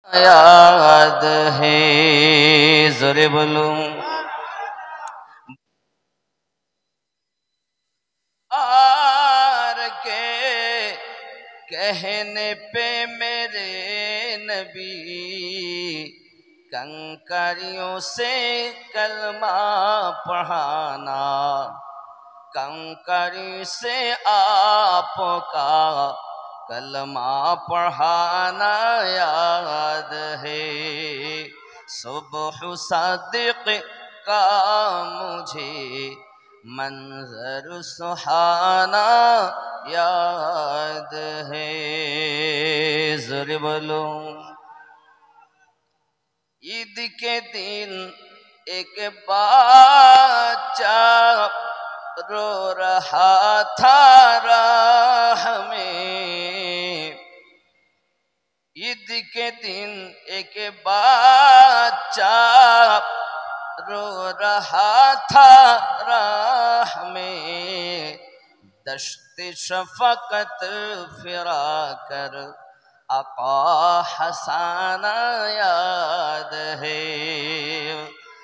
याद है जोरे बोलो आर के कहने पे मेरे नबी कंकरियों से कलमा पढ़ाना कंकरी से आपका कलमा पढ़ाना याद है सुबह सदिक का मुझे मंजर सुहाना याद है ज़ोर बोलो ईद के दिन एक बच्चा रो रहा था राह में ईद के दिन एक बच्चा रो रहा था राह में दश्त शफकत फिरा कर आका हसाना याद है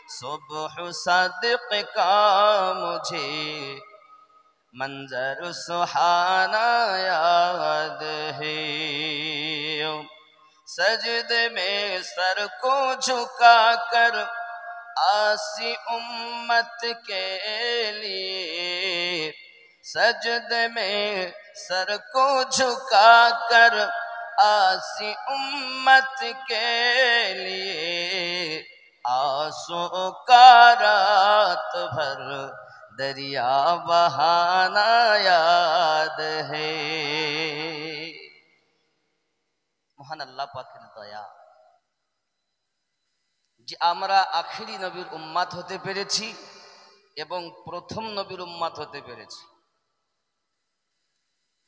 सुबह सदिक का मुझे मंजर सुहाना याद है सजदे में सर को झुका कर आसी उम्मत के लिए सजदे में सर को झुका कर आसी उम्मत के लिए आंसू का रात भर दरिया बहाना याद है महान अल्लाह पाकेर दया যে আমরা আখিরি নবীর উম্মাত হতে পেরেছি এবং প্রথম নবীর উম্মাত হতে পেরেছি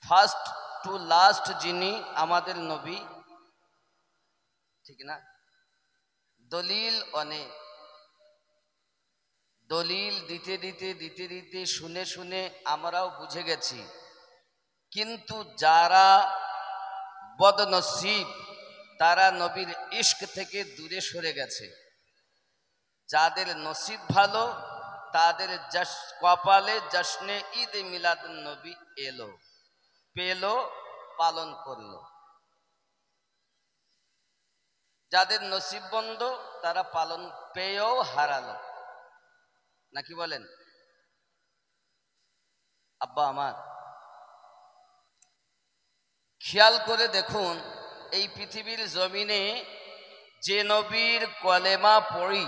ফার্স্ট টু লাস্ট যিনি আমাদের নবী ঠিক না দলিল অনেক দলিল দিতে দিতে দিতে দিতে শুনে শুনে আমরাও বুঝে গেছি কিন্তু যারা বদনসিব তারা নবীর ইশক থেকে দূরে সরে গেছে যাদের নসিব ভালো তাদের কপালে জশ্নে ঈদ মিলাদুন নবী এলো পেলো পালন করলো যাদের নসিব বন্ধ তারা পালন পেয়েও হারালো নাকি বলেন আব্বা আমার খেয়াল করে দেখুন এই পৃথিবীর জমিনে যে নবীর কলেমা পড়ি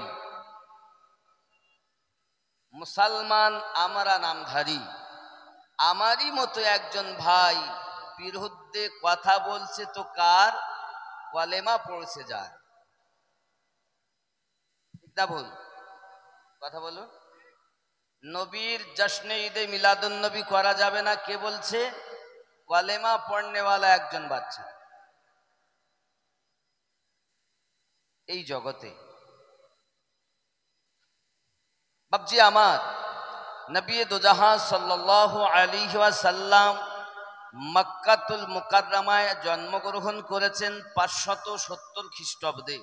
মুসলমান আমরা নামধারী আমারই মতো একজন ভাই বিরুদ্ধে কথা বলছে তো কার কলেমা পড়ছে যার ঠিক না ভুল কথা বলুন নবীর জশ্নে ঈদে মিলাদুন নবী করা যাবে না কে বলছে কলেমা পড়নেওয়ালা একজন বাচ্চা এই জগতে বাবজি আমার নবী দুজাহান সাল্লাল্লাহু আলাইহি ওয়াসাল্লাম মক্কাতুল মুকাররমায় জন্মগ্রহণ করেছেন 570 খ্রিস্টাব্দে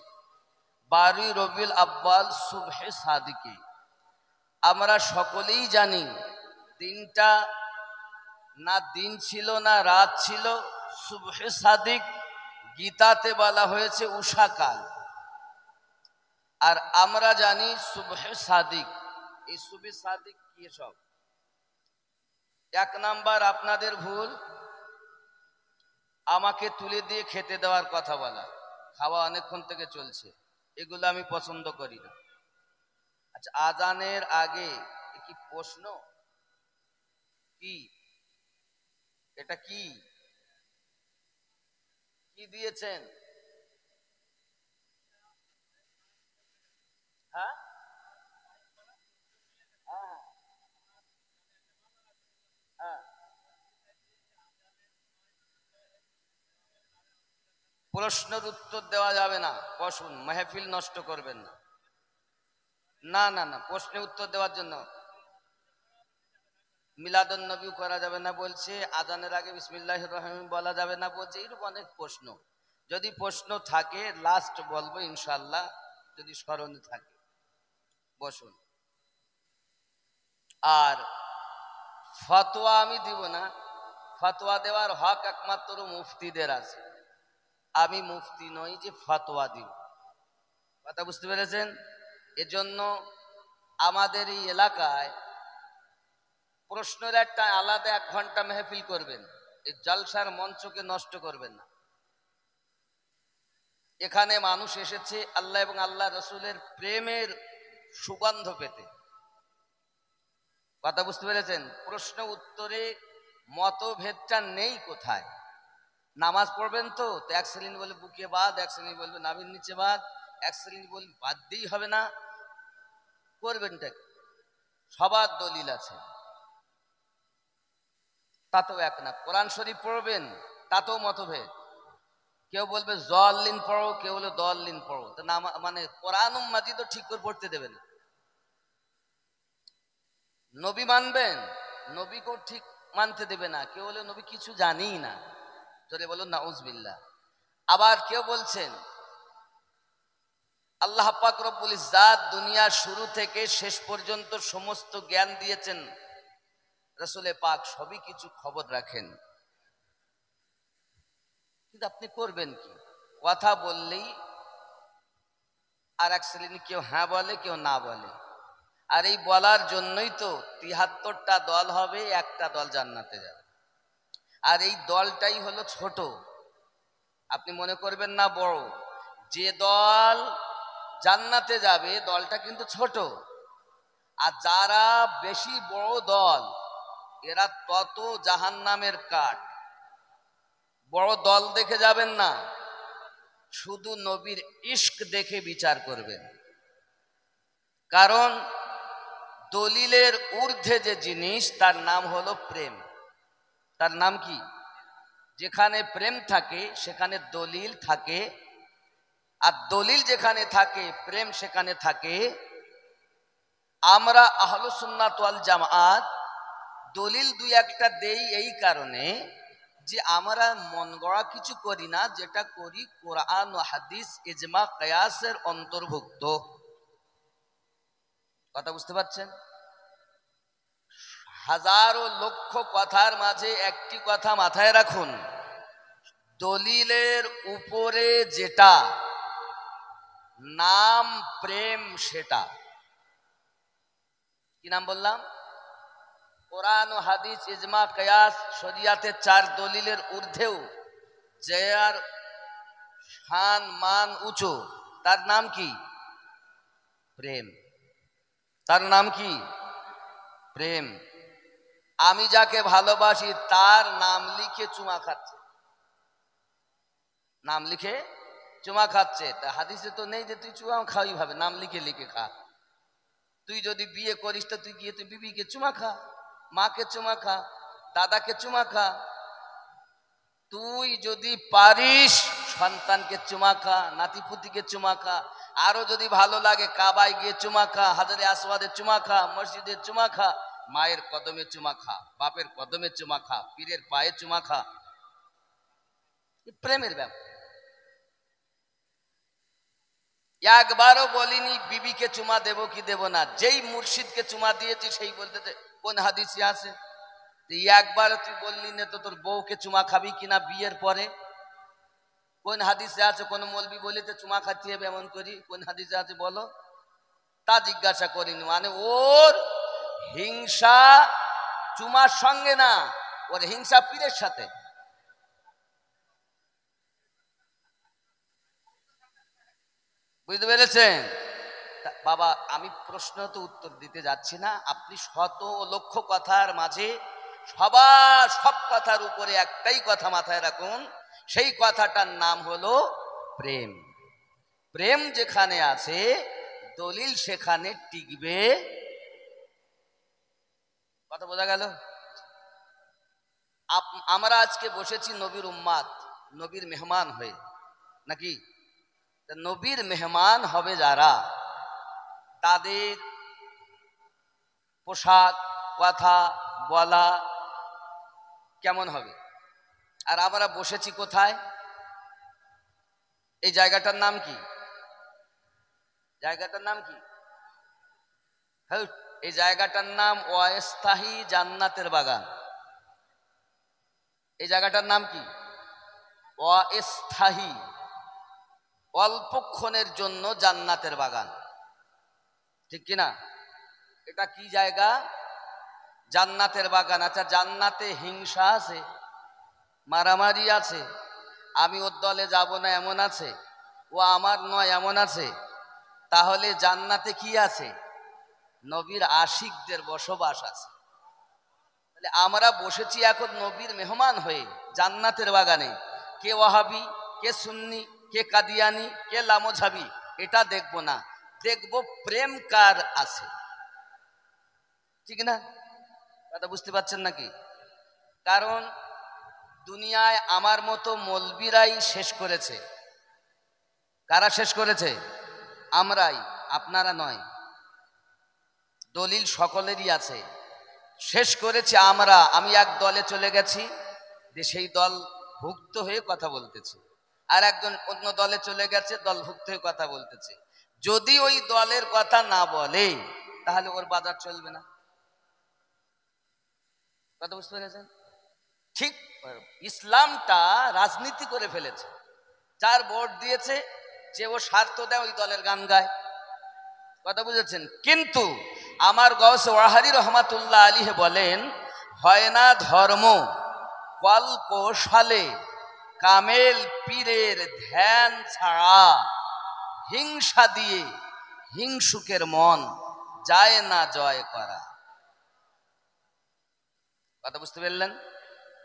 12 রবিউল আউয়াল সুবহে সাদিকে আমরা সকলেই জানি দিনটা না দিন ছিল না রাত ছিল সুবহে সাদিক গীতাতে বলা হয়েছে উষাকাল আর আমরা জানি সুবহে সাদিক এই সুবহে সাদিক কি সব এক নাম্বার আপনাদের ভুল আমাকে তুলে দিয়ে খেতে দেওয়ার কথা বলা খাওয়া অনেকক্ষণ থেকে চলছে এগুলো আমি পছন্দ করি না আচ্ছা আজানের আগে কি প্রশ্ন কি এটা কি কি দিয়েছেন হ্যাঁ হ্যাঁ প্রশ্নের উত্তর দেওয়া যাবে না বসুন মাহফিল নষ্ট করবেন না না না না প্রশ্নের উত্তর দেওয়ার জন্য মিলাদুন নবী করা যাবে না বলছে আজানের আগে বিসমিল্লাহির রহমানির রহিম বলা যাবে না বলছে এরকম অনেক প্রশ্ন যদি প্রশ্ন থাকে লাস্ট বলবো ইনশাল্লাহ, যদি স্মরণে থাকে। বসুন। আর ফতোয়া আমি দিব না, ফতোয়া দেওয়ার হক একমাত্র মুফতিদের আছে। আমি মুফতি নই যে ফতোয়া দিব। কথা বুঝতে পেরেছেন? এজন্য আমাদের এই এলাকায় প্রশ্নের একটা আলাদা 1 ঘন্টা মেহফিল করবেন। এই জলসার মঞ্চকে নষ্ট করবেন না। এখানে মানুষ এসেছে আল্লাহ এবং আল্লাহ রসুলের প্রেমের সুগন্ধ পেতে। কথা বুঝতে পেরেছেন? প্রশ্ন উত্তরে মতভেদটা নেই কোথায়। নামাজ পড়বেন তো 1 শ্রেণী বলে বুকে বাদ, 1 শ্রেণী বলবে নাভির নিচে বাদ, 1 শ্রেণী বলবে বাদ দিয়েই হবে না। করবেনটা কি? সবার দলিল আছে, তাতেও এক না। কোরআন শরীফ পড়বেন, তাতেও মতভেদ। কেউ বলবে জল্লিন পড়ো, কেউ বলে দল্লিন পড়ো। তো না, মানে কোরআন মাজিদ ঠিক করে পড়তে দেবে না। নবী মানবেন, নবীকেও ঠিক মানতে দেবে না। কেউ বলে নবী কিছু জানি না, জোরে বলুন নাউজুবিল্লাহ। আবার কেউ বলছেন আল্লাহ পাক রব্বুল ইজ্জাত দুনিয়ার শুরু থেকে শেষ পর্যন্ত সমস্ত জ্ঞান দিয়েছেন, রাসূলে পাক সবই কিছু খবর রাখেন। কিন্তু আপনি করবেন কি? কথা বললেই আর 1 শ্রেণী কেউ হ্যাঁ বলে, কেউ না বলে। আর এই বলার জন্যই তো 73টা দল হবে, একটা দল জান্নাতে যাবে। আর এই দলটাই হলো ছোট। আপনি মনে করবেন না বড়। যে দল জান্নাতে যাবে দলটা কিন্তু ছোট। আর যারা বেশি বড় দল এরা তত জাহান্নামের কাঠ। বড় দল দেখে যাবেন না, শুধু নবীর ইশক দেখে বিচার করবেন। কারণ দলিলের ঊর্ধ্বে যে জিনিস তার নাম হলো প্রেম। তার নাম কি? যেখানে প্রেম থাকে সেখানে দলিল থাকে, আর দলিল যেখানে থাকে প্রেম সেখানে থাকে। আমরা আহলুস সুন্নাত ওয়াল জামাত দলিল 2-1টা দেই এই কারণে যে আমরা মন গড়া কিছু করি না, যেটা করি কোরআন ও হাদিস ইজমা কিয়াসের অন্তর্ভুক্ত। কথা বুঝতে পারছেন? হাজারো লক্ষ কথার মাঝে একটি কথা মাথায় রাখুন, দলিলের উপরে যেটা নাম প্রেম সেটা কি নাম বললাম? কোরআন ও হাদিস ইজমা কিয়াস শরিয়াতের 4 দলিলের ঊর্ধ্বেও যার শান মান উঁচু, তার নাম কি? প্রেম। তার নাম কি? প্রেম। আমি যাকে ভালোবাসি তার নাম লিখে চুমা খাচ্ছে, নাম লিখে চুমা খাচ্ছে। তা হাদিসে তো নেই যে তুই চুমা খাওয়াই ভাবে, নাম লিখে লিখে খা। তুই যদি বিয়ে করিস তো তুই গিয়ে তুই বিবিকে চুমা খা, মাকে চুমা খা, দাদাকে চুমা খা। তুই যদি পারিস সন্তানকে চুমা খা, নাতিপুতিকে চুমা খা। আরো যদি ভালো লাগে কাবায় গিয়ে চুমা খা, হাজারে আসওয়াদে চুমা খা, মসজিদে চুমা খা, মায়ের কদমে চুমা খা, বাপের কদমে চুমা খা, পীরের পায়ে চুমা খা। প্রেমের ব্যাপার। একবারও বলিনি বিবিকে চুমা দেব কি দেব না। যেই মুর্শিদকে চুমা দিয়েছি সেই বলতেছে কোন হাদিসে আছে? একবার তুই বললি না তো তোর বউকে চুমা খাবি কিনা বিয়ের পরে? কোন হাদিসে আছে? কোন মৌলবি বলিতে চুমা খাতে হবে এমন করি? কোন হাদিসে আছে বলো? তা জিজ্ঞাসা করিনি। মানে ওর হিংসা চুমার সঙ্গে না, ওর হিংসা পীরের সাথে। বুঝতে পেরেছেন? বাবা আমি প্রশ্ন তো উত্তর দিতে যাচ্ছি না। আপনি শত লক্ষ কথার মাঝে সবার সব কথার উপরে একটাই কথা মাথায় রাখুন, সেই কথাটার নাম হলো প্রেম। প্রেম যেখানে আছে দলিল সেখানে টিকবে। কথা বোঝা গেল? আমরা আজকে বসেছি নবীর উম্মাত, নবীর মেহমান হয়ে, নাকি? নবীর মেহমান হবে যারা, তাদের পোশাক কথা বলা কেমন হবে? আর আমরা বসেছি কোথায়? এই জায়গাটার নাম কি? জায়গাটার নাম কি? হ্যাঁ, এই জায়গাটার নাম অস্থায়ী জান্নাতের বাগান। এই জায়গাটার নাম কি? অস্থায়ী, অল্পক্ষণের জন্য জান্নাতের বাগান, ঠিক কিনা? এটা কি জায়গা? জান্নাতের বাগান। আচ্ছা, জান্নাতে হিংসা আছে, মারামারি আছে, আমি ওর দলে যাব না এমন আছে, ও আমার নয় এমন আছে? তাহলে জান্নাতে কি আছে? নবীর আশিকদের বসবাস আছে। তাহলে আমরা বসেছি এখন নবীর মেহমান হয়ে জান্নাতের বাগানে। কে ওয়াহাবি, কে সুন্নি, কে কাদিয়ানি, কে লামোঝাবি, এটা দেখব না, দেখব প্রেম কার আছে, ঠিক না? কথা বুঝতে পারছেন নাকি? কারণ দুনিয়ায় আমার মতো মৌলবীরাই শেষ করেছে। কারা শেষ করেছে? আমরাই, আপনারা নয়। দলিল সকলেরই আছে, শেষ করেছি আমরা। আমি এক দলে চলে গেছি, সেই দল ভুক্ত হয়ে কথা বলতেছে, আর একজন অন্য দলে চলে গেছে, দলভুক্ত হয়ে কথা বলতেছে। যদি ওই দলের কথা না বলে তাহলে ওর বাজার চলবে না। কথা বুঝতে পেরেছেন? ঠিক ইসলামটা রাজনীতি করে ফেলেছে। যার ভোট দিয়েছে, যে ও স্বার্থ দেয় ওই দলের গান গায়। কথা বুঝেছেন? কিন্তু আমার গৌস ওয়াহারি রহমাতুল্লাহ আলাইহি বলেন, হয় না ধর্ম কল কৌশলে, কামেল পীরের ধ্যান ছাড়া, হিংসা দিয়ে হিংসুকের মন যায় না জয় করা। কথা বুঝতে পারলেন?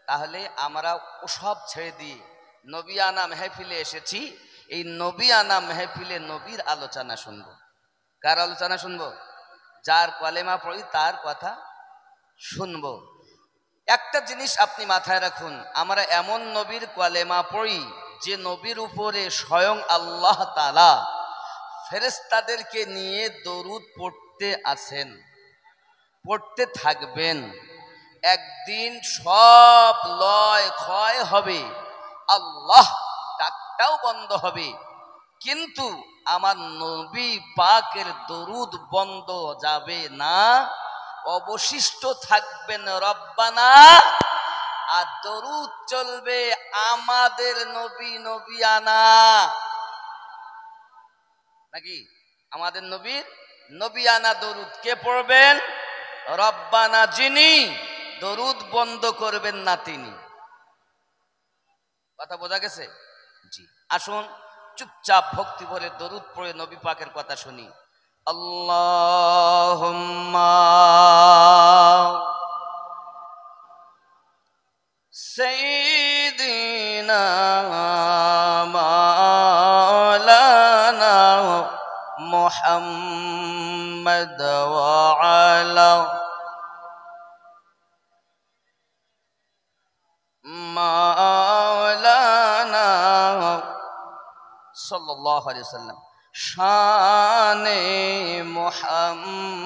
তাহলে আমরা ওসব ছেড়ে দিয়ে নবিয়ানা মেহফিলে এসেছি। এই নবিয়ানা মেহফিলে নবীর আলোচনা শুনবো। কার আলোচনা শুনবো? যার কলেমা পড়ি তার কথা শুনবো। একটা জিনিস আপনি মাথায় রাখুন, আমরা এমন নবীর কলেমা পড়ি যে নবীর উপরে স্বয়ং আল্লাহ তাআলা ফেরেশতাদেরকে নিয়ে দরুদ পড়তে আছেন, পড়তে থাকবেন। একদিন সব লয় ক্ষয় হবে, আল্লাহ ডাকটাও বন্ধ হবে, কিন্তু আমার নবী পাকের দরুদ বন্ধ যাবে না। অবশিষ্ট থাকবেন রব্বানা, আর দরুদ চলবে আমাদের নবী নবিয়ানা। নাকি? আমাদের নবীর নবিয়ানা দরুদ কে পড়বেন? রব্বানা, যিনি দরুদ বন্ধ করবেন না তিনি। কথা বোঝা গেছে? জি। আসুন চুপচাপ ভক্তি ভরে দরুদ পড়ে নবী পাকের কথা শুনি। আল্লাহুম্মা সাইয়্যিদিনা মাওলানা মুহাম্মদ ওয়া আলা মাওলানা সাল্লাল্লাহু আলাইহি ওয়াসাল্লাম। শানে মুহাম্মদ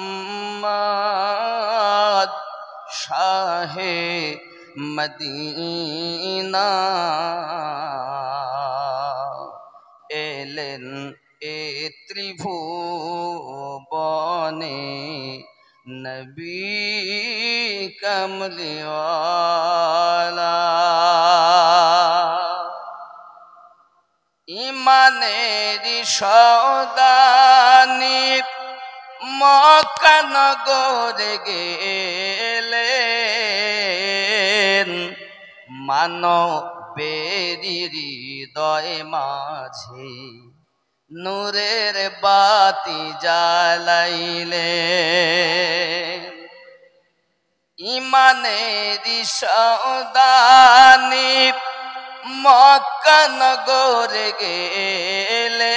শাহে মদিনা, এলেন এ ত্রিভুবনে নবী কমলিওয়ালা। ইমানেরি সওদানি মক্কা নগরে গেলেন, মানবেরি হৃদয় মাঝে নূরের বাতি জ্বালাইলেন। ইমানেরি সওদানি মক্কা নগরে গেলেন,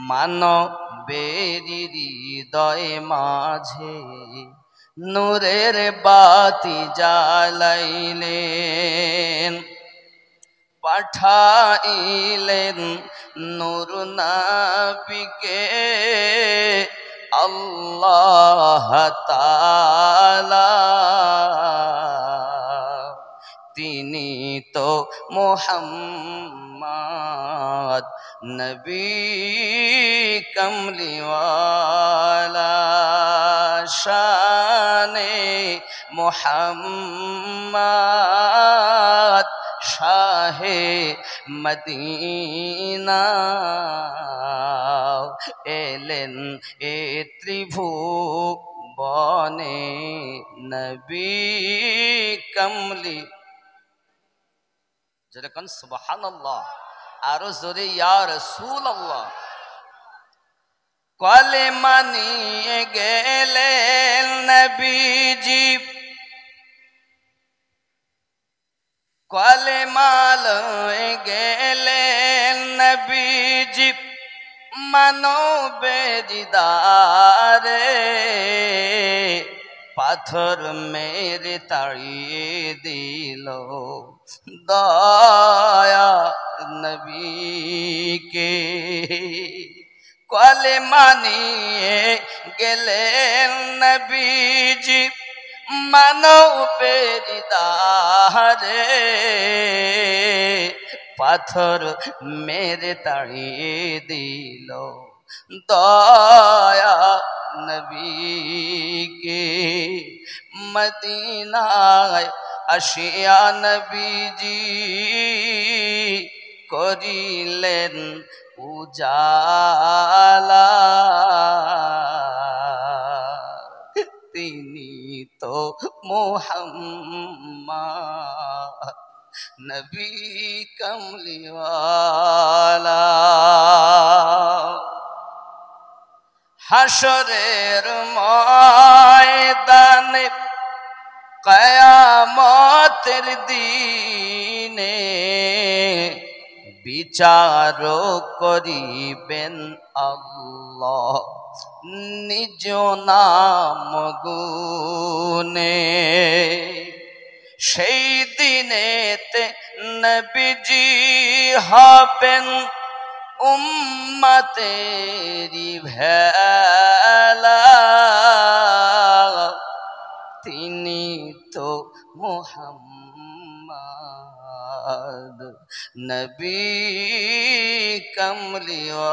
মানবেরি হৃদয় মাঝে নূরের বাতি জ্বালাইলেন। পাঠাইলেন নূর নবীকে আল্লাহ তাআলা, তিনি তো মুহাম্মদ मोहम्मद नबी कमली वाला शाने मोहम्मद शाहे मदीना एलेन ए त्रिभुवने नबी कमली যেরকম সুবহানাল্লাহ আরো জোরে ইয়া রাসূলুল্লাহ কলেমা নিয়ে গেলেন নবীজি কলেমা লয়ে গেলেন নবীজি মানবের দিদারে পাথর মেরে তাড়িয়ে দিল দয়া নবীকে কলেমা নিয়ে গেলেন নবীজি মানবের দিদারে পাথর মেরে তাড়িয়ে দিল দয়া নবীকে মদিনায় আসিয়া নবীজি করিলেন উজালা তিনি তো মুহাম্মদ নবী কমলিওয়ালা হাসরের ময়দানে কিয়ামতের দিনে বিচার করিবেন আল্লাহ নিজ নাম গুনে সেই দিনেতে নবীজি হবেন উম্মতেরি ভেলা তিনি তো মুহাম্মদ নবী কমলিওয়ালা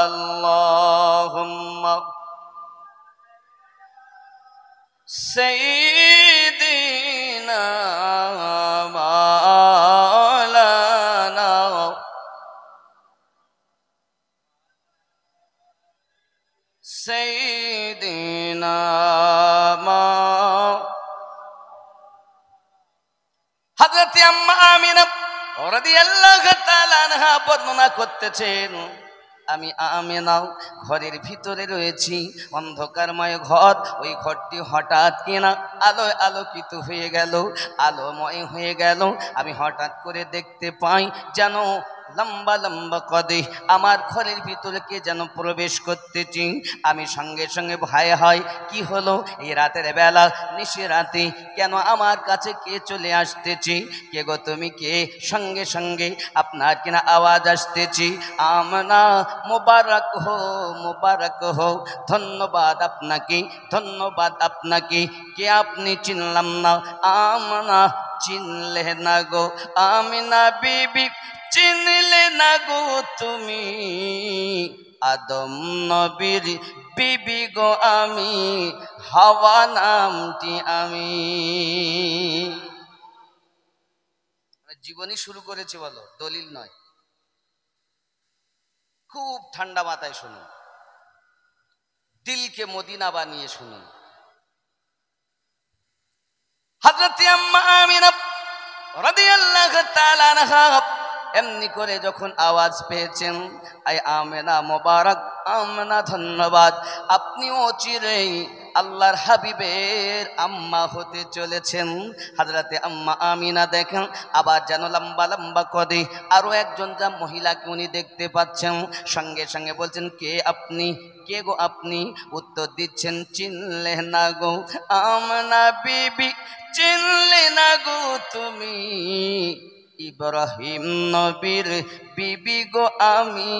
আল্লাহুম্মা সাইয়্যিদিনা মাওলানা সাইয়্যিদিনা হযরত আম্মা আমিনা রাদিয়াল্লাহু তাআলা আনহা বর্ণনা করতেছেন আমি আমিনা ঘরের ভিতরে রয়েছি অন্ধকারময় ঘর ওই ঘরটি হঠাৎ কিনা আলোয় আলোকিত হয়ে গেল আলোময় হয়ে গেল আমি হঠাৎ করে দেখতে পাই যেন লম্বা লম্বা কদে আমার ঘরের ভিতরে কে যেন প্রবেশ করতেছি আমি সঙ্গে সঙ্গে ভয় হয় কি হলো এই রাতের বেলা নিশি রাতে কেন আমার কাছে কে চলে আসতেছি কে গো তুমি কে সঙ্গে সঙ্গে আপনার কিনা আওয়াজ আসতেছি আমনা মোবারক হো ধন্যবাদ আপনাকে কে আপনি চিনলাম না আমনা চিনলে না গো আমিনা বিবি চিনলে না গো তুমি আদম নবীর বিবি গো আমি হাওয়া নামটি আমি জীবনী শুরু করেছি বলো দলিল নয় খুব ঠান্ডা মাথায় শুনুন দিলকে মদিনা বানিয়ে শুনুন হযরত আম্মা আমিনা রাদিয়াল্লাহু তাআলা আনহা এমনি করে যখন আওয়াজ পেয়েছেন আই আমেনা মোবারক আমনা ধন্যবাদ আপনিও চিরেই আল্লাহর হাবিবের আম্মা হতে চলেছেন হযরতে আম্মা আমিনা দেখেন আবার যেন লম্বা লম্বা কদে আরো একজন যা মহিলাকে উনি দেখতে পাচ্ছেন সঙ্গে সঙ্গে বলছেন কে আপনি কে গো আপনি উত্তর দিচ্ছেন চিনলে না গো আমনা বিবি চিনলে না গো তুমি ইব্রাহিম নবীর বিবি গো আমি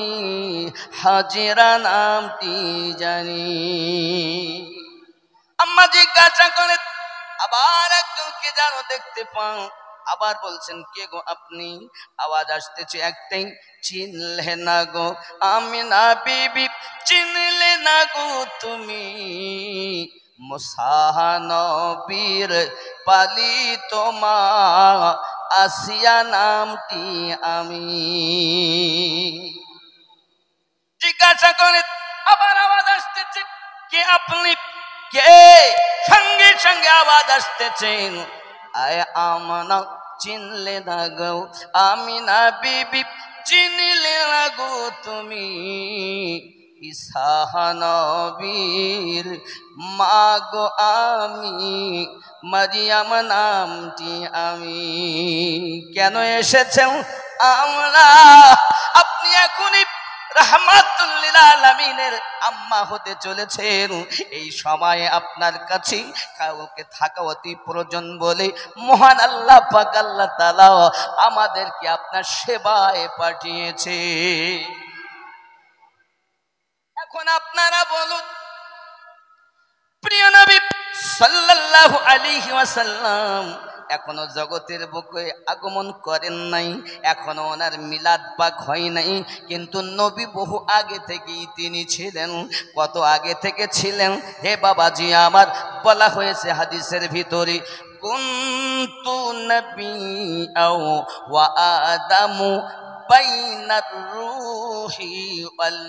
হাজেরা নামটি জানি আম্মা জিজ্ঞাসা করে আবার একজনকে যেন দেখতে পান আবার বলছেন কে গো আপনি? আওয়াজ আসতেছে একটাই, চিনলে না গো আমিনা বিবি, চিনলে না গো তুমি মুসা নবীর পালিত মা আসিয়া নামটি আমি। জিজ্ঞাসা করে আবার আওয়াজ আসতেছে কে আপনি? কে? সঙ্গে সঙ্গে আওয়াজ আসতেছেন আয় আমানা, চিনলে না গো আমিনা বিবি, চিনলে না গো তুমি ঈসা নবীর মা গো আমি, মারিয়াম নামটি আমি। কেন এসেছেন আমরা? আপনি এখনই রাহমাতুল লিল আলামিনের আম্মা হতে চলেছেন। এই সময়ে আপনার কাছে কাউকে থাকা অতি প্রয়োজন বলে মহান আল্লাহ পাক আল্লাহ তাআলা আমাদেরকে আপনার সেবায় পাঠিয়েছে। এখন আপনারা বলুন, প্রিয় নবী সাল্লাল্লাহু আলাইহি ওয়াসাল্লাম এখনো জগতের বুকে আগমন করেন নাই, এখনো ওনার মিলাদ পাক হয় নাই, কিন্তু নবী বহু আগে থেকেই তিনি ছিলেন। কত আগে থেকে ছিলেন হে বাবাজি আমার? বলা হয়েছে হাদিসের ভিতরে, কুনতু নবিয়্যাও ওয়া আদামু বাইনার রূহি ওয়াল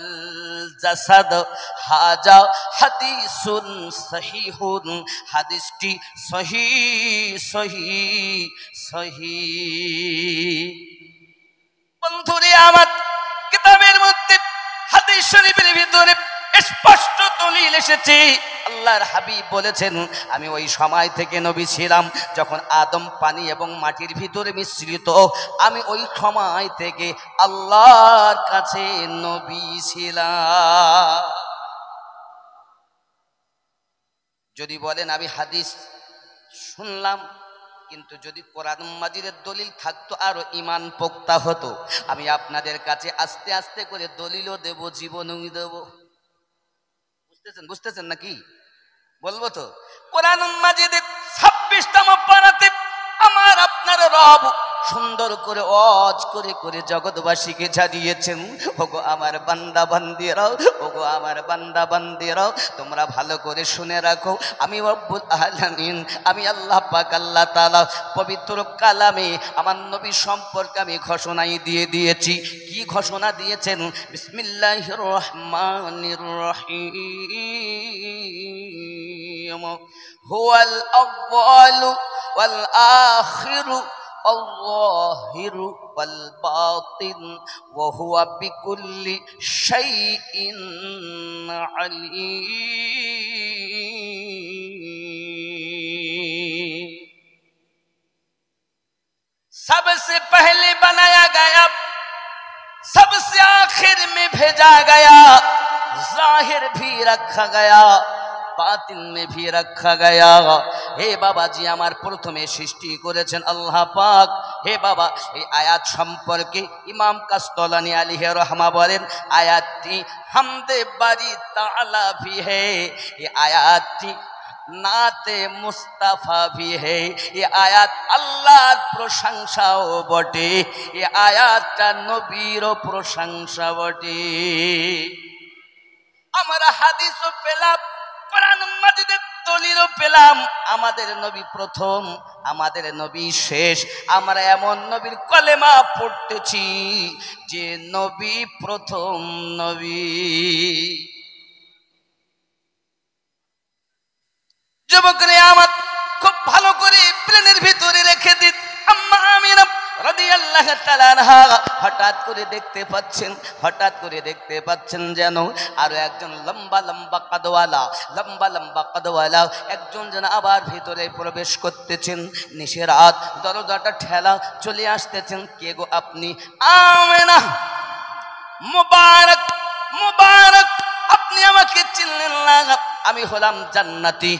জাসাদ, হাজা হাদিসুন সহিহুন, হাদিসটি সহিহ সহিহ সহিহ। বন্ধুরে আমার, কিতাবের মধ্যে হাদিস শরীফের ভিতরে স্পষ্ট দলিল এসেছে। আল্লাহর হাবিব বলেছেন আমি ওই সময় থেকে নবী ছিলাম যখন আদম পানি এবং মাটির ভিতরে মিশ্রিত, আমি ওই সময় থেকে আল্লাহর কাছে নবী ছিলাম। যদি বলেন আমি হাদিস শুনলাম, কিন্তু যদি কোরআন মাজিদের দলিল থাকতো আরো ঈমান পোক্তা হতো। আমি আপনাদের কাছে আস্তে আস্তে করে দলিলও দেব, জীবনও দেব। বুঝতেছেন নাকি? বলবো তো। কোরআন মাজিদের 26তম পারাতে আমার আপনার রব সুন্দর করে ওয়াজ করে করে জগৎবাসীকে জানিয়েছেন, ওগো আমার বান্দা বান্দিরাও, ওগো আমার বান্দা বান্দিরাও, তোমরা ভালো করে শুনে রাখো, আমি রব্বুল আলামিন, আমি আল্লাহ পাক আল্লাহ তাআলা পবিত্র কালামে আমার নবী সম্পর্কে আমি ঘোষণাই দিয়ে দিয়েছি। কি ঘোষণা দিয়েছেন? বিসমিল্লাহির রহমানির রহিম, হুয়াল আউয়ালু ওয়াল আখিরু الظاهر والباطن وهو بكل شيء عليم। सबसे पहले बनाया गया, सबसे आखिर में भेजा गया, जाहिर भी रखा गया, बातिन में भी रखा गया। हे बाबा जी আমার প্রথমে সৃষ্টি করেছেন আল্লাহ পাক। হে বাবা, এই আয়াত সম্পর্কে ইমাম কাসতলানী আলাইহি রহমা বলেন আয়াতটি হামদে বারি তাআলা ভি হে, এই আয়াতটি নাতে মুস্তাফা ভি হে, এই আয়াত আল্লাহর প্রশংসাও বটে, এই আয়াতটা নবীরও প্রশংসা বটে। আমরা হাদিসও পেলাম, কোরআন মাজিদের দলিলও পেলাম। আমাদের নবী প্রথম, আমাদের নবী শেষ। আমরা এমন নবীর কলেমা পড়তেছি যে নবী প্রথম নবী। যুবকরা আমার খুব ভালো করে প্লেনের ভিতরে রেখে দিন। আম্মা আমিনা রাদিয়াল্লাহু তাআলা আনহা হঠাৎ করে দেখতে পাচ্ছেন যেন আরো একজন লম্বা লম্বা কাদওয়ালা একজন যেন আবার ভিতরে প্রবেশ করতেছেন। নিশিরাত দরজাটা ঠেলা চলে আসতেছেন। কে গো আপনি? আমিনা, মুবারক মুবারক, আপনি আমাকে চিনলেন না? আমি হলাম জান্নাতি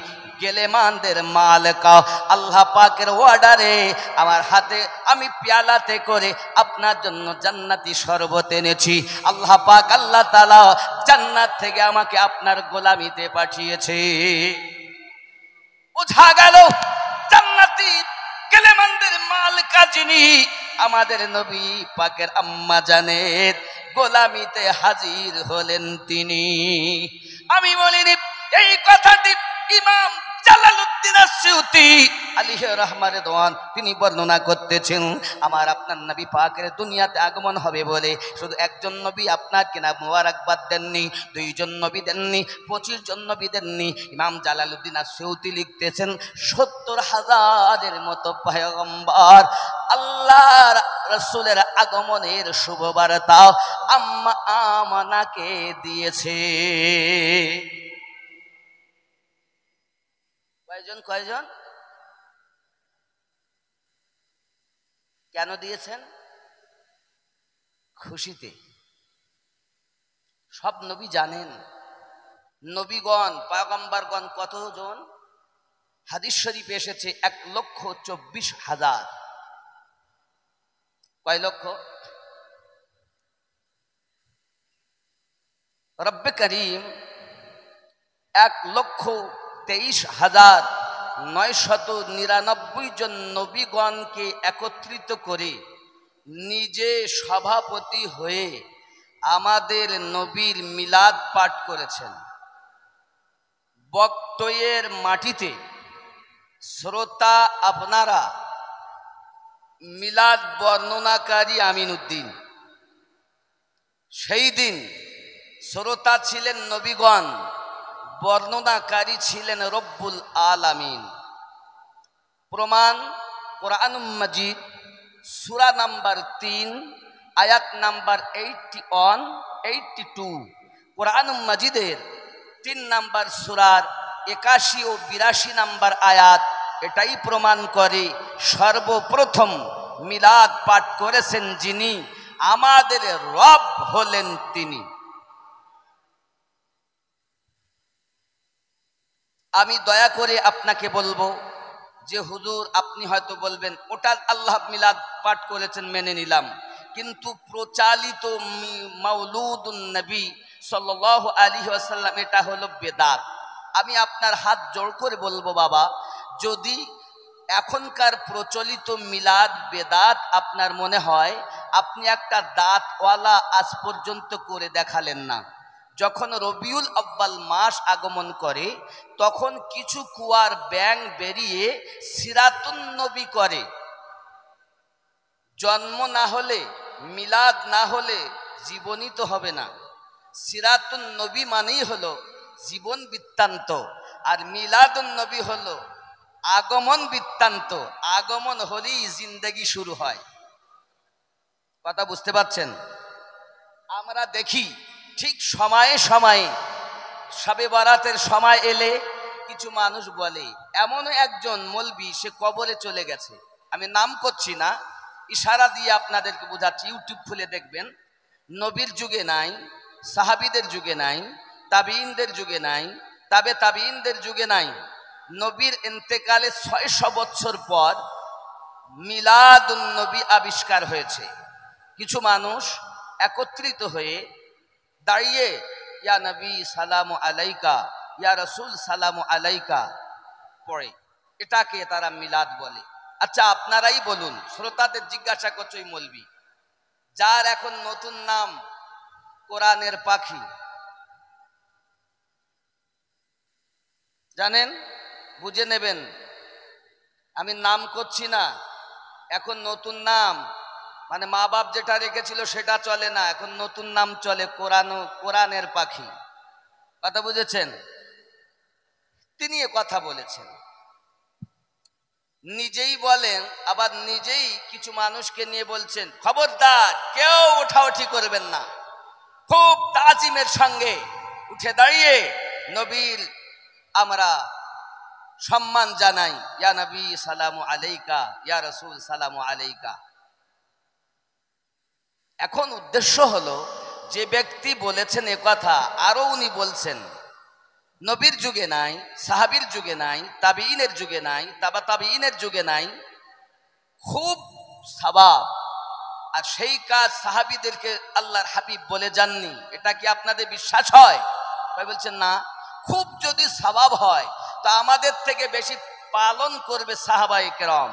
গেলেমানদের মালিকা। আল্লাহ পাকের অর্ডারে আমার হাতে আমি পেয়ালাতে করে আপনার জন্য জান্নাতি শরবত এনেছি। আল্লাহ পাক আল্লাহ তাআলা জান্নাত থেকে আমাকে আপনার গোলামিতে পাঠিয়েছে। বোঝা গেল জান্নাতি গেলেমানদের মাল হালকা যিনি, আমাদের নবী পাকের আম্মা জানের গোলামিতে হাজির হলেন তিনি। আমি বলিনি এই কথাটি ইমাম জালালউদ্দিন আসিউতি আলাইহি রহমাতুল্লাহ রিদওয়ান তিনি বর্ণনা করতেছেন। আমার আপনার নবী পাকের দুনিয়াতে আগমন হবে বলে শুধু একজন নবী আপনাকে না মোবারকবাদ দেননি, দুইজন নবী দেননি, 25 জন নবী দেননি। ইমাম জালালউদ্দিন আসিউতি লিখতেছেন 70,000-এর মতো পয়গম্বর আল্লাহর রাসূলের আগমনের শুভবার্তা আম্মা আমানাকে দিয়েছে। কয়জন? কেন দিয়েছেন? খুশিতে। সব নবী জানেন নবীগণ পয়গম্বরগণ কতজন? হাদিস শরীফে এসেছে 1,24,000। কয় লক্ষ? রব্বে করিম 1,23,999 জন নবীগণকে একত্রিত করে নিজে সভাপতি হয়ে আমাদের নবীর মিলাদ পাঠ করেছেন। বক্তব্যের মাটিতে শ্রোতা আপনারা, মিলাদ বর্ণনাকারী আমিনউদ্দিন। সেই দিন শ্রোতা ছিলেন নবীগণ, বর্ণনাকারী ছিলেন রব্বুল আলামিন। প্রমাণ কোরআনুল মাজিদ সূরা নাম্বার 3 আয়াত নাম্বার 81, 82। কোরআনুল মাজিদের 3 নাম্বার সূরার 81 ও 82 নাম্বার আয়াত এটাই প্রমাণ করে সর্বপ্রথম মিলাদ পাঠ করেছেন যিনি, আমাদের রব হলেন তিনি। আমি দয়া করে আপনাকে বলবো যে হুজুর আপনি হয়তো বলবেন ওটা আল্লাহ মিলাদ পাঠ করেছেন, মেনে নিলাম, কিন্তু প্রচালিত মাউলুদুন নবী সাল্লাল্লাহু আলাইহি ওয়াসাল্লাম এটা হলো বেদাত। আমি আপনার হাত জোড় করে বলবো বাবা, যদি এখনকার প্রচলিত মিলাদ বেদাত আপনার মনে হয়, আপনি একটা দাঁতওয়ালা আজ পর্যন্ত করে দেখালেন না। যখন রবিউল আউয়াল মাস আগমন করে তখন কিছু কুয়ার ব্যাং বেরিয়ে সিরাতুন নবী করে। জন্ম না হলে, মিলাদ না হলে জীবনই তো হবে না। সিরাতুন নবী মানেই হলো জীবন বৃত্তান্ত, আর মিলাদুন নবী হলো আগমন বৃত্তান্ত। আগমন হলেই জিন্দেগি শুরু হয়। কথা বুঝতে পারছেন? আমরা দেখি ঠিক সময়ে সময়ে শবে বরাতের সময় এলে কিছু মানুষ বলে এমন একজন মৌলবি সে কবরে চলে গেছে। আমি নাম করছি না, ইশারা দিয়ে আপনাদেরকে বোঝাচ্ছি। ইউটিউব খুলে দেখবেন, নবীর যুগে নাই, সাহাবীদের যুগে নাই, তাবিঈনদের যুগে নাই, তাবিঈনদের যুগে নাই, নবীর ইন্তেকালে 600 বছর পর মিলাদুন নবী আবিষ্কার হয়েছে। কিছু মানুষ একত্রিত হয়ে দাঁড়িয়ে ইয়া নবী সালামু আলাইকা, ইয়া রাসূল সালামু আলাইকা পড়ে, এটাকে তারা মিলাদ বলে। আচ্ছা আপনারাই বলুন, শ্রোতাদের জিজ্ঞাসা করছে ওই মৌলবি যার এখন নতুন নাম কোরআনের পাখি, জানেন? বুঝে নেবেন, আমি নাম করছি না। এখন নতুন নাম মানে মা বাপ যেটা রেখেছিল সেটা চলে না, এখন নতুন নাম চলে কোরআনের পাখি। কথা বুঝেছেন? তিনি এ কথা বলেছেন, নিজেই বলেন, আবার নিজেই কিছু মানুষকে নিয়ে বলছেন খবরদার কেউ ওঠাউঠি করবেন না। খুব তাজিমের সঙ্গে উঠে দাঁড়িয়ে নবীর আমরা সম্মান জানাই, ইয়া নবী সালামু আলাইকা, ইয়া রাসূল সালামু আলাইকা। এখন উদ্দেশ্য হলো যে ব্যক্তি বলেছেন এ কথা আরো উনি বলছেন নবীর যুগে নাই, সাহাবীর যুগে নাই, তাবিঈনের যুগে নাই, তাবিঈনের যুগে নাই, খুব সওয়াব। আর সেই কাজ সাহাবীদেরকে আল্লাহর হাবিব বলে যাননি। এটা কি আপনাদের বিশ্বাস হয়? ভাই বলছেন না। খুব যদি সওয়াব হয় তা আমাদের থেকে বেশি পালন করবে সাহাবায়ে কেরাম,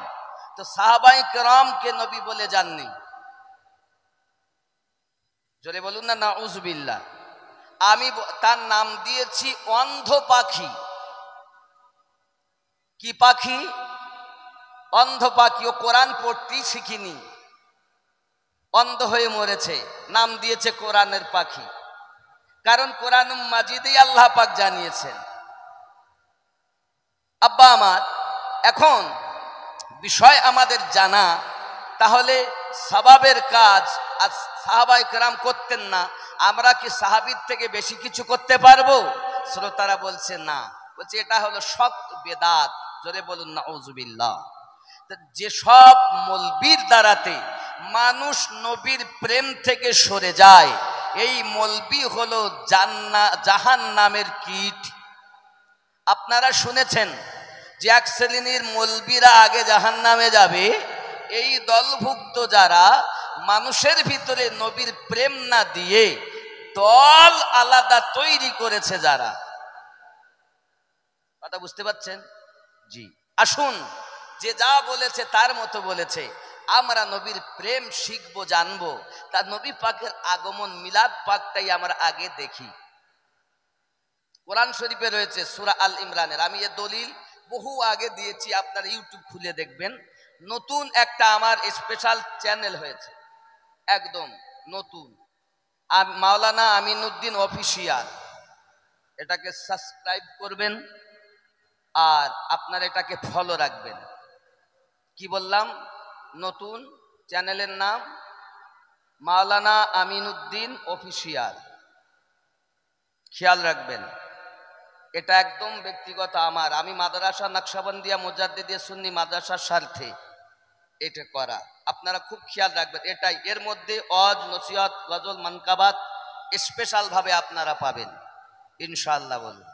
তো সাহাবায়ে কেরামকে নবী বলে যাননি। জোরে বলুন না নাউজুবিল্লাহ। আমি তার নাম দিয়েছি অন্ধ পাখি। কি পাখি? অন্ধ পাখি। ও কোরআন পড়তেই শিখিনি, অন্ধ হয়ে মরেছে, নাম দিয়েছে কোরআনের পাখি। কারণ কোরআন মাজিদেই আল্লাহ পাক জানিয়েছেন। আব্বা আমার, এখন বিষয় আমাদের জানা, তাহলে সাহাবের কাজ আর সাহাবায়ে কেরাম করতেন না, আমরা কি সাহাবীর থেকে বেশি কিছু করতে পারবো? শ্রোতারা বলছে না, বলছে এটা হলো শক্ত বেদাত। জোরে বলুন নাউজুবিল্লাহ। যেসব মৌলবীর দ্বারাতে মানুষ নবীর প্রেম থেকে সরে যায়, এই মৌলবি হলো জাহান্নামের কীট। আপনারা শুনেছেন যে এক শ্রেণীর মৌলবীরা আগে জাহান্নামে যাবে। এই দলভুক্ত যারা মানুষের ভিতরে নবীর প্রেম না দিয়ে দল আলাদা তৈরি করেছে যারা, কথা বুঝতে পারছেন? জি, আসুন, যে যা বলেছে তার মতো বলেছে। আমরা নবীর প্রেম শিখবো, জানবো। তার নবী পাকের আগমন মিলাদ পাকটাই আমরা আগে দেখি। কোরআন শরীফে রয়েছে সূরা আল ইমরানের। আমি এর দলিল বহু আগে দিয়েছি, আপনারা ইউটিউব খুলে দেখবেন। নতুন একটা আমার স্পেশাল চ্যানেল হয়েছে, একদম নতুন, মাওলানা আমিনুদ্দিন অফিসিয়াল। এটাকে সাবস্ক্রাইব করবেন আর আপনারা এটাকে ফলো রাখবেন। কি বললাম? নতুন চ্যানেলের নাম মাওলানা আমিনুদ্দিন অফিসিয়াল। খেয়াল রাখবেন, এটা একদম ব্যক্তিগত আমার। আমি মাদ্রাসা নকশবন্দিয়া মুজাদ্দিদিয়া সুন্নি মাদ্রাসার স্বার্থে এটা করা। আপনারা খুব খেয়াল রাখবেন। এটাই, এর মধ্যে ওয়াজ, নসিহত, গজল, মানকাবাত স্পেশাল ভাবে আপনারা পাবেন ইনশাআল্লাহ। বলুন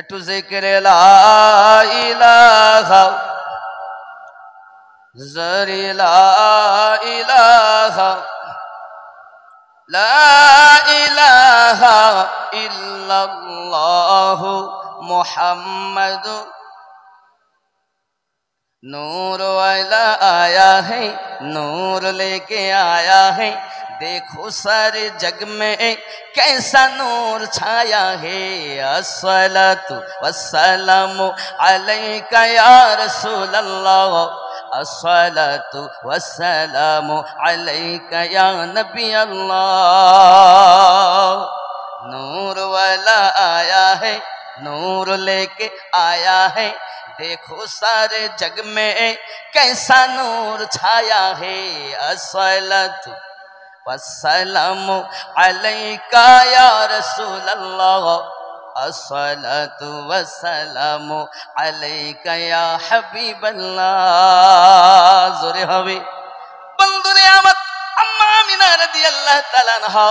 একটু জিকিরে লা ইলাহা জারি লা ইলাহা লা ইলাহা ইল্লাল্লাহু মুহাম্মাদুর नूर वाला आया है, नूर लेके आया है। देखो सारे जग में कैसा नूर छाया है। अस्सलातु वस्सलामु अलैका या रसूल अल्लाह, अस्सलातु वस्सलामु अलैका या नबी अल्लाह। नूर वाला आया है, नूर लेके आया है। देखो सारे जग में कैसा नूर छाया है। अस्सलातु वस्सलामु अलैका या रसूल अल्लाह, अस्सलातु वस्सलामु अलैका या हबीब अल्लाह। जोरे হবে বন্ধুরে আমার, আম্মা আমিনা রাদিয়াল্লাহু তাআলা আনহা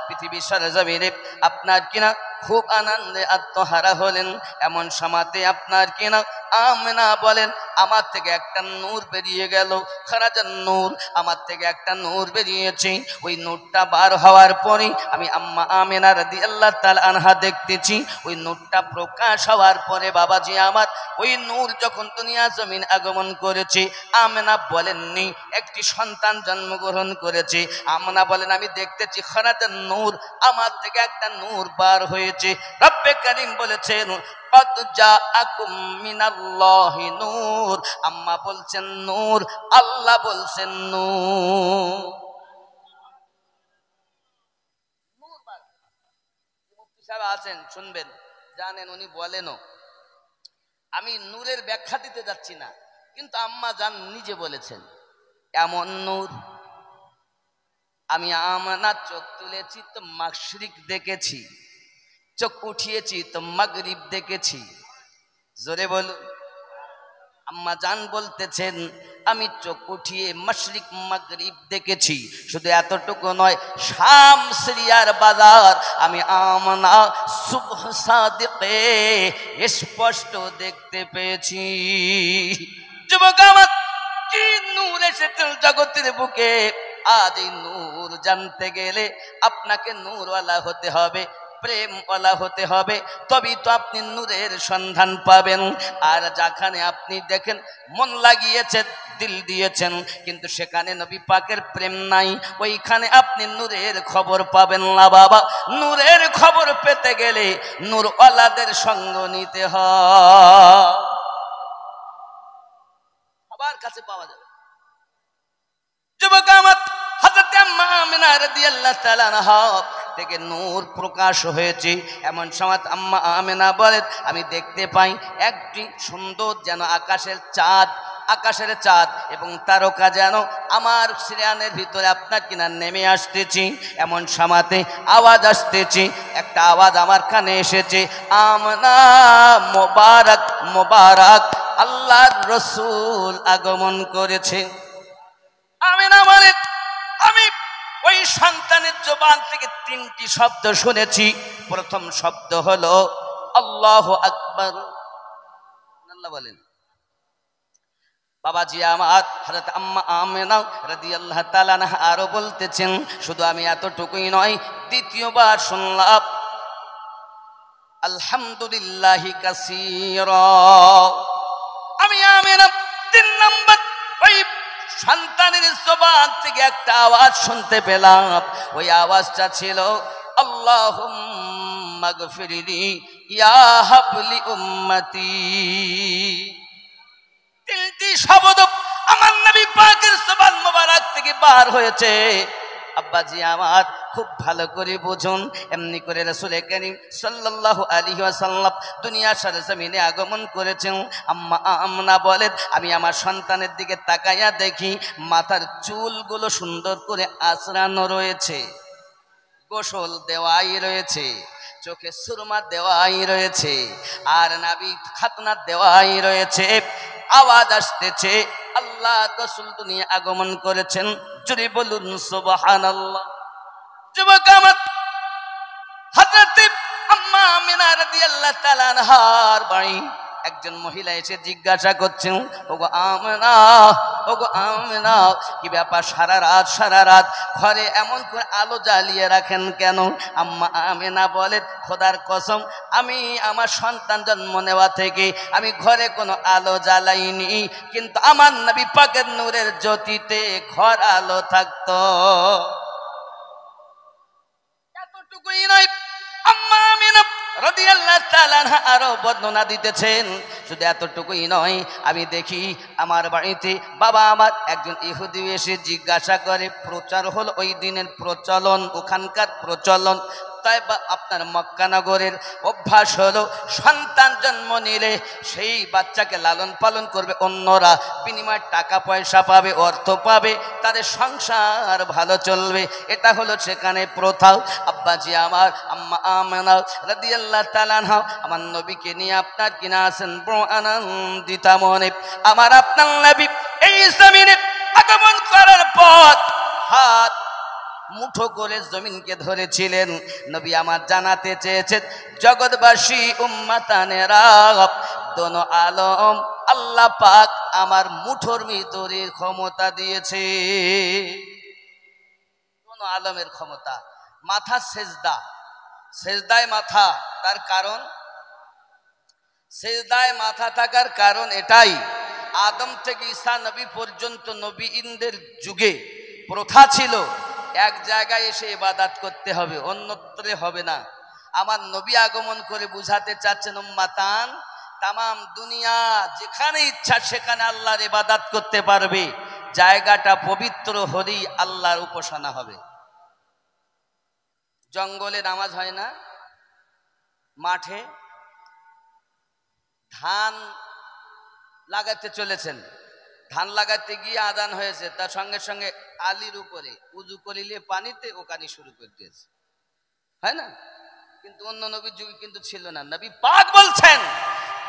পৃথিবীর সরজমিনে আপনার কিনা খুব আনন্দে আত্মহারা হলেন। এমন সময়তে আপনার কিনা আমিনা বলেন, আমার থেকে একটা নূর বেরিয়ে গেল। খারাজান নূর, আমার থেকে একটা নূর বেরিয়েছে। ওই নূরটা বার হওয়ার পরে আমি আম্মা আমিনা রাদিয়াল্লাহু তাআলা আনহা দেখতেছি, ওই নূরটা প্রকাশ হওয়ার পরে বাবাজি আমার, ওই নূর যখন দুনিয়া জমিন আগমন করেছে, আমিনা বলেননি একটি সন্তান জন্মগ্রহণ করেছে। আমিনা বলেন আমি দেখতেছি খারাজান নূর, আমার থেকে একটা নূর বার হয়েছে। রব্বে কারীম বলেছেন কদ জাআকুম মিনাল্লাহি নূর। আম্মা বলছেন নূর, আল্লাহ বলছেন নূর। মুফতি সাহেব আছেন, শুনবেন, জানেন, উনি বলেনও। আমি নূরের ব্যাখ্যা দিতে যাচ্ছি না, কিন্তু আম্মা জান নিজে বলেছেন এমন নূর। আমি আমানা চোখ তুলেছি তো মাশরিক দেখেছি, চোখ উঠিয়েছি তো মাগরিব দেখেছি। জোরে বলুন। আম্মা জান বলতেছেন আমি চোখ উঠিয়ে মাশরিক মাগরিব দেখেছি। শুধু এতটুকু নয়, শাম সিরিয়ার বাজার আমি আমানা সুবহ সাদিকে স্পষ্ট দেখতে পেয়েছি। যুবক আমার, কি নূর এসেছে জগতের বুকে। আজ এই নূর জানতে গেলে আপনাকে নূরওয়ালা হতে হবে। প্রেমওয়ালা হতে হবে, তবেই তো আপনি নূরের সন্ধান পাবেন। আর যেখানে আপনি দেখেন মন লাগিয়েছেন, দিল দিয়েছেন, কিন্তু সেখানে নবী পাকের প্রেম নাই, ওইখানে আপনি নূরের খবর পাবেন না বাবা। নূরের খবর পেতে গেলে নূরওয়ালাদের সঙ্গ নিতে হয়, সবার কাছে পাওয়া যাবে। যুবক আমার, হযরত আম্মা আমিনা রাদিয়াল্লাহু তাআলা আনহা থেকে নূর প্রকাশ হয়েছে। এমন সময় আম্মা আমিনা বলেন, আমি দেখতে পাই একটি সুন্দর যেন আকাশের চাঁদ এবং তারকা যেন আমার সিরানের ভিতরে আপনার কিনা নেমে আসতেছি। এমন সময়তে আওয়াজ আসতেছে, একটা আওয়াজ আমার কানে এসেছে, আমিনা মোবারক মোবারক, আল্লাহর রাসূল আগমন করেছে। আমিনা বলেন, আমি ওই সন্তানের জবান থেকে 3টি শব্দ শুনেছি। প্রথম শব্দ হলো আল্লাহু আকবার। আল্লাহ বলেন, বাবাজি আমার হযরত আম্মা আমিনা রাদিয়াল্লাহু তাআলা আনহা আরো বলতেছেন, শুধু আমি এতটুকুই নয়, দ্বিতীয়বার শুনলাম আলহামদুলিল্লাহি কাসীরা। আমি আমিনা 3 নম্বর ওই সন্তানের জবান থেকে একটা আওয়াজ শুনতে পেলাম। ওই আওয়াজটা ছিল আল্লাহুম্মা গফিরলি ইয়া হাবলি উম্মতি। 3টি শব্দ আমার নবী পাকের জবান মোবারক থেকে বার হয়েছে। আব্বাজি আমার খুব ভালো করে বুঝুন, এমনি করে রাসূল করিম সাল্লাল্লাহু আলাইহি ওয়াসাল্লাম দুনিয়ার সরজমিনে আগমন করেছেন। আম্মা আমিনা বলেন, আমি আমার সন্তানের দিকে তাকাইয়া দেখি মাথার চুলগুলো সুন্দর করে আঁচড়ানো রয়েছে, গোসল দেওয়াই রয়েছে, চোখে সুরমা দেওয়াই রয়েছে, আর নাভি খাতনা দেওয়াই রয়েছে। আওয়াজ আসতেছে আল্লাহ রাসূল দুনিয়া আগমন করেছেন। জোরে বলুন সুবহানাল্লাহ। যুবক আমার, হযরত আম্মা আমিনা রাদিয়াল্লাহু তাআলা আনহার বাড়ি একজন মহিলা এসে জিজ্ঞাসা করছেন, ওগো আমিনা, ওগো আমিনা, কি ব্যাপার সারা রাত ঘরে এমন করে আলো জ্বালিয়ে রাখেন কেন? আম্মা আমিনা বলেন, খোদার কসম, আমি আমার সন্তান জন্ম নেওয়া থেকে আমি ঘরে কোনো আলো জ্বালাইনি, কিন্তু আমার নবী পাকের নূরের জ্যোতিতে ঘর আলো থাকতো। এতটুকুই নয়, আম্মা আমিনা রাদিয়াল্লাহু তাআলা আনহা আরো বর্ণনা দিতেছেন। শুধু এতটুকুই নয়, আমি দেখি আমার বাড়িতে বাবা আমার একজন ইহুদি এসে জিজ্ঞাসা করে, প্রচার হল ওই দিনের প্রচলন, ওখানকার প্রচলন, তাই আপনার মক্কা নগরের অভ্যাস হলো সন্তান জন্ম নিলে সেই বাচ্চাকে লালন পালন করবে অন্যরা, বিনিময়ে টাকা পয়সা পাবে, অর্থ পাবে, তাদের সংসার ভালো চলবে। এটা হলো সেখানে প্রথা। আব্বাজি আমার, আম্মা আমিনা রাদিয়াল্লাহু তাআলা আনহা আমার নবীকে নিয়ে আপনার কিনা আছেন বড় আনন্দিত মনে। আমার আপনার নবী এই জমিনে আগমন করার পর হাত মুঠো করে জমিনকে ধরেছিলেন। নবী আমার জানাতে চেয়েছেন, জগৎবাসী উম্মাতানেরা, দোনো আলম আল্লাহ পাক আমার মুঠোর ভিতরে ক্ষমতা দিয়েছে। দোনো আলমের ক্ষমতা। মাথা সেজদা, সেজদায় মাথা, তার কারণ, সেজদায় মাথা থাকার কারণ এটাই, আদম থেকে ঈসা নবী পর্যন্ত নবীদের যুগে প্রথা ছিল এক জায়গায় এসে ইবাদত করতে হবে, অন্যত্র হবে না। আমার নবী আগমন করে বুঝাতে চাচ্ছেন, উম্মাতান, তামাম দুনিয়া যেখানে ইচ্ছা সেখানে আল্লাহর ইবাদত করতে পারবে, জায়গাটা পবিত্র হলেই আল্লাহর উপাসনা হবে। জঙ্গলে নামাজ হয় না, মাঠে ধান লাগাতে চলেছেন, ধান লাগাতে গিয়ে আজান হয়েছে, তার সঙ্গে সঙ্গে আলির উপরে উজু করিলে পানিতে ওখানে শুরু করে দিয়েছে, হয় না? কিন্তু অন্য নবীর যুগে কিন্তু ছিল না। নবী পাক বলছেন,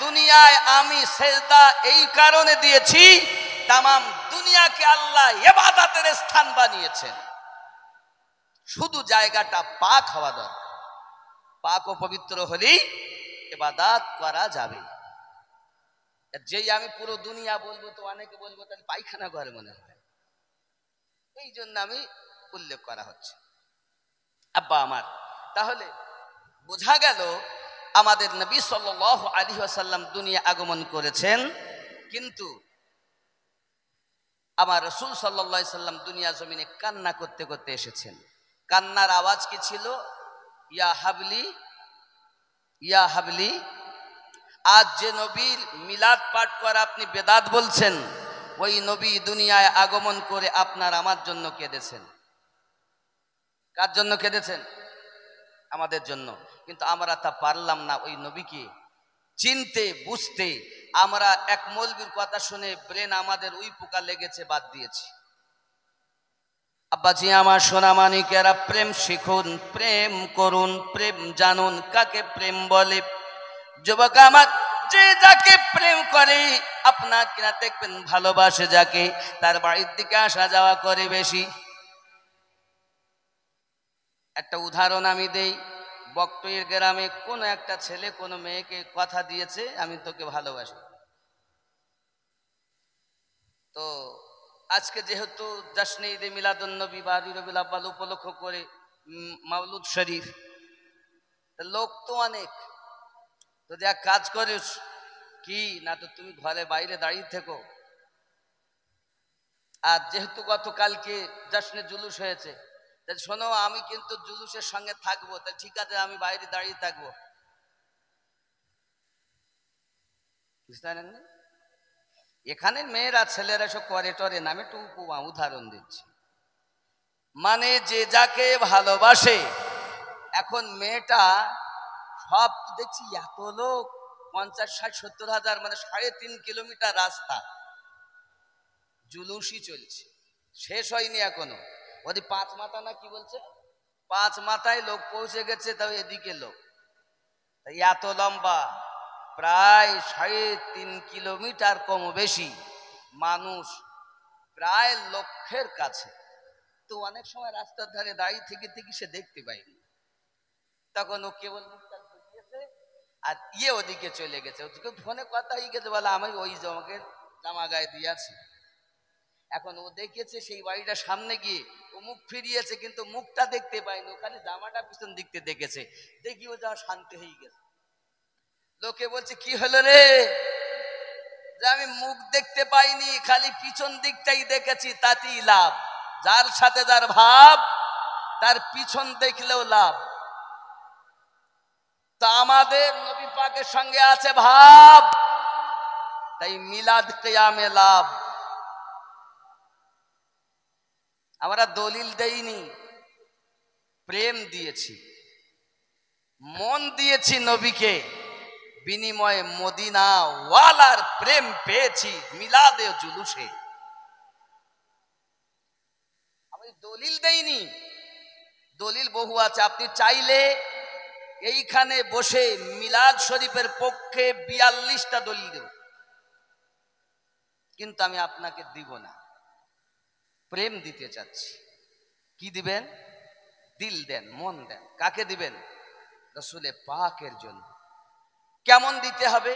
দুনিয়ায় আমি সেজদা এই কারণে দিয়েছি, তামাম দুনিয়াকে আল্লাহ ইবাদতের স্থান বানিয়েছেন, শুধু জায়গাটা পাক হওয়া দরকার। পাক ও পবিত্র হলেই ইবাদত করা যাবে। যেই আমি পুরো দুনিয়া বলবো তো অনেকে বলবো তাহলে পায়খানা ঘরে মনে হয়, এই জন্য আমি উল্লেখ করা হচ্ছে। আব্বা আমার, তাহলে বোঝা গেল আমাদের নবী সাল্লাল্লাহু আলাইহি ওয়াসাল্লাম দুনিয়া আগমন করেছেন, কিন্তু আমার রাসূল সাল্লাল্লাহু আলাইহি সাল্লাম দুনিয়া জমিনে কান্না করতে করতে এসেছেন। কান্নার আওয়াজ কি ছিল? ইয়া হাবলি ইয়া হাবলি। আজ যে নবীর মিলাদ পাঠ করে আপনি বেদাত বলছেন, ওই নবী দুনিয়ায় আগমন করে আপনার আমার জন্য কেঁদেছেন। কার জন্য কেঁদেছেন? আমাদের জন্য। কিন্তু আমরা তা পারলাম না ওই নবীকে চিনতে বুঝতে। আমরা এক মৌলবীর কথা শুনে ব্রেন আমাদের উই পোকা লেগেছে, বাদ দিয়েছি। আব্বাজি আমার সোনামানিকেরা, প্রেম শিখুন, প্রেম করুন, প্রেম জানুন কাকে প্রেম বলে। যুবক আমার, যে যাকে প্রেম করে আপনার কিনা দেখবেন ভালোবাসে যাকে, তার বাড়ির দিকে আসা যাওয়া করে বেশি। একটা উদাহরণ আমি দেই। বকটইয়ের গ্রামে কোনো একটা ছেলে কোনো মেয়েকে কথা দিয়েছে, আমি তোকে ভালোবাসি। তো আজকে যেহেতু জশ্নে ঈদে মিলাদুন নবী বা রবিউল আউয়াল উপলক্ষ করে মাওলুদ শরীফ, লোক তো অনেক। তো যা কাজ করিস কি না, তো তুমি ঘরে বাইরে দাঁড়িয়ে থেকো। আর যেহেতু গতকালকে জশ্নে জুলুস হয়েছে, শোনো আমি কিন্তু জুলুসের সঙ্গে থাকবো, তা ঠিক আছে আমি বাইরে দাঁড়িয়ে থাকবো। এখানে মেয়েরা ছেলেরা সব করে টরে নামে একটু উদাহরণ দিচ্ছি। মানে যে যাকে ভালোবাসে। এখন মেয়েটা সব দেখছি এত লোক, 50-60-70 হাজার, মানে 3.5 কিলোমিটার রাস্তা জুলুসই চলছে, শেষ হয়নি এখনো। ওদি 5 মাথা না কি বলছে, 5 মাথায় লোক পৌঁছে গেছে, তাও এদিকে লোক এত লম্বা, প্রায় 3.5 কিলোমিটার কম বেশি মানুষ, প্রায় লক্ষের কাছে। তো অনেক সময় রাস্তার ধারে দাঁড়িয়ে থেকে থেকে সে দেখতে পাইনি, তখন ও কেবল মুখটা ঢুকিয়েছে আর ওদিকে চলে গেছে। ওদিকে ফোনে কথা হয়ে গেছে, বলে আমি ওই জমাকে জামা গায়ে দিয়েছি। এখন ও দেখেছে সেই বাড়িটা সামনে গিয়ে ও মুখ ফিরিয়েছে, কিন্তু মুখটা দেখতে পায়নি, ওখানে জামাটা পিছন দিকতে দেখেছে। দেখি ও যা শান্তি হয়ে গেছে। লোকে বলছে কি হলো রে? যে আমি মুখ দেখতে পাইনি, খালি পিছন দিকটাই দেখেছি, তাতেই লাভ। যার সাথে যার ভাব, তার পিছন দেখলেও লাভ। তা আমাদের নবী পাকের সঙ্গে আছে ভাব, তাই মিলাদ কিয়ামে লাভ। আমরা দলিল দেইনি, প্রেম দিয়েছি, মন দিয়েছি নবীকে, বিনিময়ে মদিনা ওয়ালার প্রেম পেয়েছি মিলাদে জুলুসে। আমি দলিল দেইনি, দলিল বহু আছে। আপনি চাইলে এইখানে বসে মিলাদ শরীফের পক্ষে 42টা দলিল দেব, কিন্তু আমি আপনাকে দিব না। প্রেম দিতে চাচ্ছি। কি দিবেন? দিল দেন, মন দেন। কাকে দিবেন? রাসূলে পাকের জন্য। কেমন দিতে হবে?